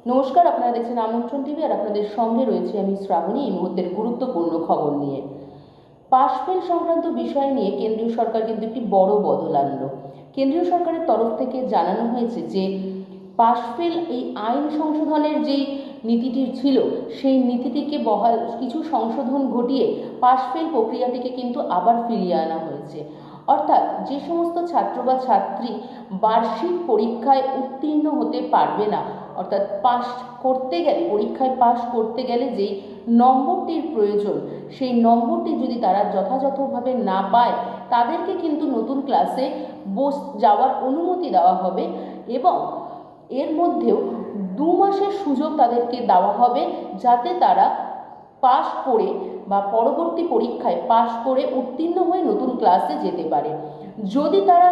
নমস্কার, আপনারা দেখছেন আমন্ত্রণ টিভি আর আপনাদের সঙ্গে রয়েছে আমি শ্রাবণী। এই মুহূর্তের গুরুত্বপূর্ণ খবর নিয়ে পাশ ফেল সংক্রান্ত বিষয় নিয়ে কেন্দ্রীয় সরকার কিন্তু একটি বড় বদল আনলো। কেন্দ্রীয় সরকারের তরফ থেকে জানানো হয়েছে যে পাশ ফেল এই আইন সংশোধনের যেই নীতিটি ছিল সেই নীতিটিকে বহাল কিছু সংশোধন ঘটিয়ে পাশ ফেল প্রক্রিয়াটিকে কিন্তু আবার ফিরিয়ে আনা হয়েছে। অর্থাৎ যে সমস্ত ছাত্র বা ছাত্রী বার্ষিক পরীক্ষায় উত্তীর্ণ হতে পারবে না, অর্থাৎ পাস করতে গেলে পরীক্ষায় পাস করতে গেলে যেই নম্বরটির প্রয়োজন সেই নম্বরটি যদি তারা যথাযথভাবে না পায় তাদেরকে কিন্তু নতুন ক্লাসে যাওয়ার অনুমতি দেওয়া হবে এবং এর মধ্যেও 2 মাসের সুযোগ তাদেরকে দেওয়া হবে যাতে তারা পাস করে বা পরবর্তী পরীক্ষায় পাস করে উত্তীর্ণ হয়ে নতুন ক্লাসে যেতে পারে। যদি তারা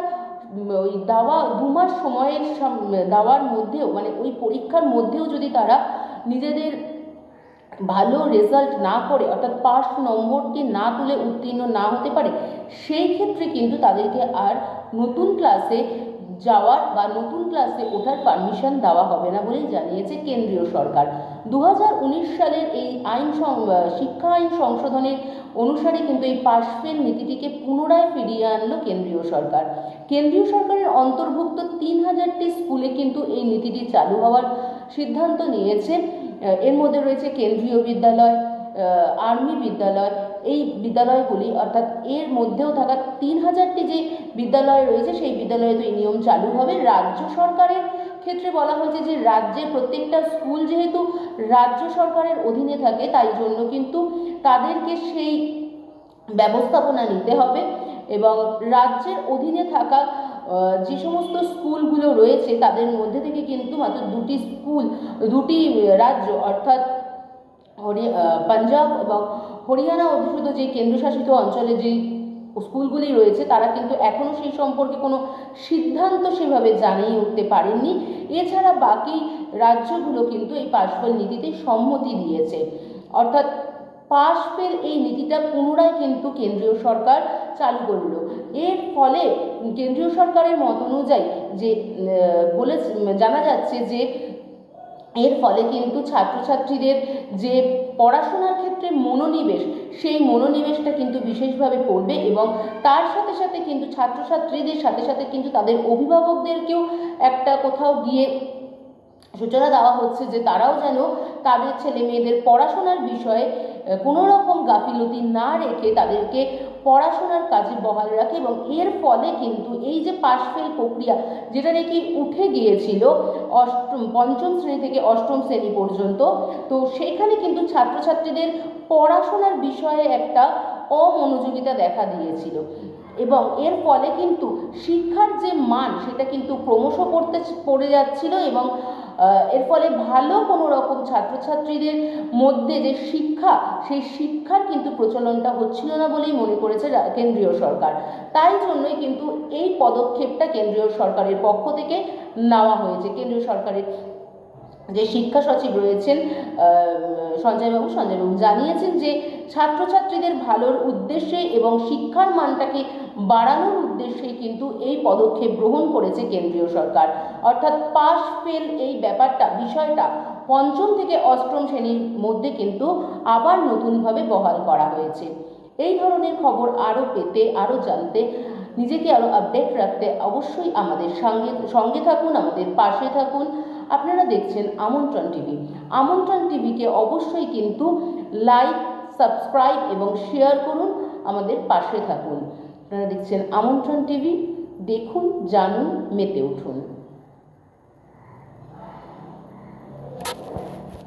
ওই 2 মাস সময়ের দেওয়ার মধ্যেও মানে ওই পরীক্ষার মধ্যেও যদি তারা নিজেদের ভালো রেজাল্ট না করে অর্থাৎ পাস নম্বরটি না তুলে উত্তীর্ণ না হতে পারে, সেই ক্ষেত্রে কিন্তু তাদেরকে আর নতুন ক্লাসে যাওয়ার বা নতুন ক্লাসে ওঠার পারমিশন দেওয়া হবে না বলেই জানিয়েছে কেন্দ্রীয় সরকার। 2019 সালের এই শিক্ষা আইন সংশোধনের অনুসারে কিন্তু এই পাশ ফেল নীতিটিকে পুনরায় ফিরিয়ে আনলো কেন্দ্রীয় সরকার। কেন্দ্রীয় সরকারের অন্তর্ভুক্ত 3000টি স্কুলে কিন্তু এই নীতিটি চালু হওয়ার সিদ্ধান্ত নিয়েছে। এর মধ্যে রয়েছে কেন্দ্রীয় বিদ্যালয়, আর্মি বিদ্যালয়, এই বিদ্যালয়গুলি অর্থাৎ এর মধ্যেও থাকা 3000টি যে বিদ্যালয় রয়েছে সেই বিদ্যালয়ে তো এই নিয়ম চালু হবে। রাজ্য সরকারের ক্ষেত্রে বলা হয়েছে যে রাজ্যের প্রত্যেকটা স্কুল যেহেতু রাজ্য সরকারের অধীনে থাকে তাই জন্য কিন্তু তাদেরকে সেই ব্যবস্থাপনা নিতে হবে এবং রাজ্যের অধীনে থাকা যে সমস্ত স্কুলগুলো রয়েছে তাদের মধ্যে থেকে কিন্তু মাত্র 2টি রাজ্য অর্থাৎ পাঞ্জাব এবং হরিয়ানা অধ্যুষিত যে কেন্দ্রশাসিত অঞ্চলে যে স্কুলগুলি রয়েছে তারা কিন্তু এখনও সেই সম্পর্কে কোনো সিদ্ধান্ত সেভাবে জানিয়ে উঠতে পারেননি। এছাড়া বাকি রাজ্যগুলো কিন্তু এই পাশ ফেল নীতিতে সম্মতি দিয়েছে। অর্থাৎ পাশ ফেল এই নীতিটা পুনরায় কিন্তু কেন্দ্রীয় সরকার চালু করলো। এর ফলে কেন্দ্রীয় সরকারের মত অনুযায়ী যে জানা যাচ্ছে যে এর ফলে কিন্তু ছাত্রছাত্রীদের যে পড়াশোনার ক্ষেত্রে মনোনিবেশ সেই মনোনিবেশটা কিন্তু বিশেষভাবে পড়বে এবং তার সাথে সাথে কিন্তু ছাত্রছাত্রীদের সাথে সাথে কিন্তু তাদের অভিভাবকদেরকেও একটা কোথাও গিয়ে সূচনা দেওয়া হচ্ছে যে তারাও যেন তাদের ছেলে মেয়েদের পড়াশোনার বিষয়ে কোনো রকম গাফিলতি না রেখে তাদেরকে পড়াশোনার কাজে বহাল রাখে এবং এর ফলে কিন্তু এই যে পাশ ফেল প্রক্রিয়া যেটা নাকি উঠে গিয়েছিল পঞ্চম শ্রেণী থেকে অষ্টম শ্রেণী পর্যন্ত, তো সেখানে কিন্তু ছাত্রছাত্রীদের পড়াশোনার বিষয়ে একটা অমনোযোগিতা দেখা দিয়েছিল এবং এর ফলে কিন্তু শিক্ষার যে মান সেটা কিন্তু ক্রমশ পড়ে যাচ্ছিল এবং এর ফলে ভালো কোনো রকম ছাত্রছাত্রীদের মধ্যে যে শিক্ষা সেই শিক্ষার কিন্তু প্রচলনটা হচ্ছিল না বলেই মনে করেছে কেন্দ্রীয় সরকার। তাই জন্যই কিন্তু এই পদক্ষেপটা কেন্দ্রীয় সরকারের পক্ষ থেকে নেওয়া হয়েছে। কেন্দ্রীয় সরকারের যে শিক্ষা সচিব রয়েছেন সঞ্জয়বাবু জানিয়েছেন যে ছাত্রছাত্রীদের ভালোর উদ্দেশ্যে এবং শিক্ষার মানটাকে বাড়ানোর উদ্দেশ্যে কিন্তু এই পদক্ষেপ গ্রহণ করেছে কেন্দ্রীয় সরকার। অর্থাৎ পাশ ফেল এই বিষয়টা পঞ্চম থেকে অষ্টম শ্রেণীর মধ্যে কিন্তু আবার নতুনভাবে বহাল করা হয়েছে। এই ধরনের খবর আরও পেতে আরও জানতে নিজেকে আরও আপডেট রাখতে অবশ্যই আমাদের সঙ্গে থাকুন, আমাদের পাশে থাকুন। আপনারা দেখছেন আমন্ত্রণ টিভি। আমন্ত্রণ টিভিকে অবশ্যই কিন্তু লাইক, সাবস্ক্রাইব এবং শেয়ার করুন, আমাদের পাশে থাকুন। আপনারা দেখছেন আমন্ত্রণ টিভি। দেখুন, জানুন, মেতে উঠুন।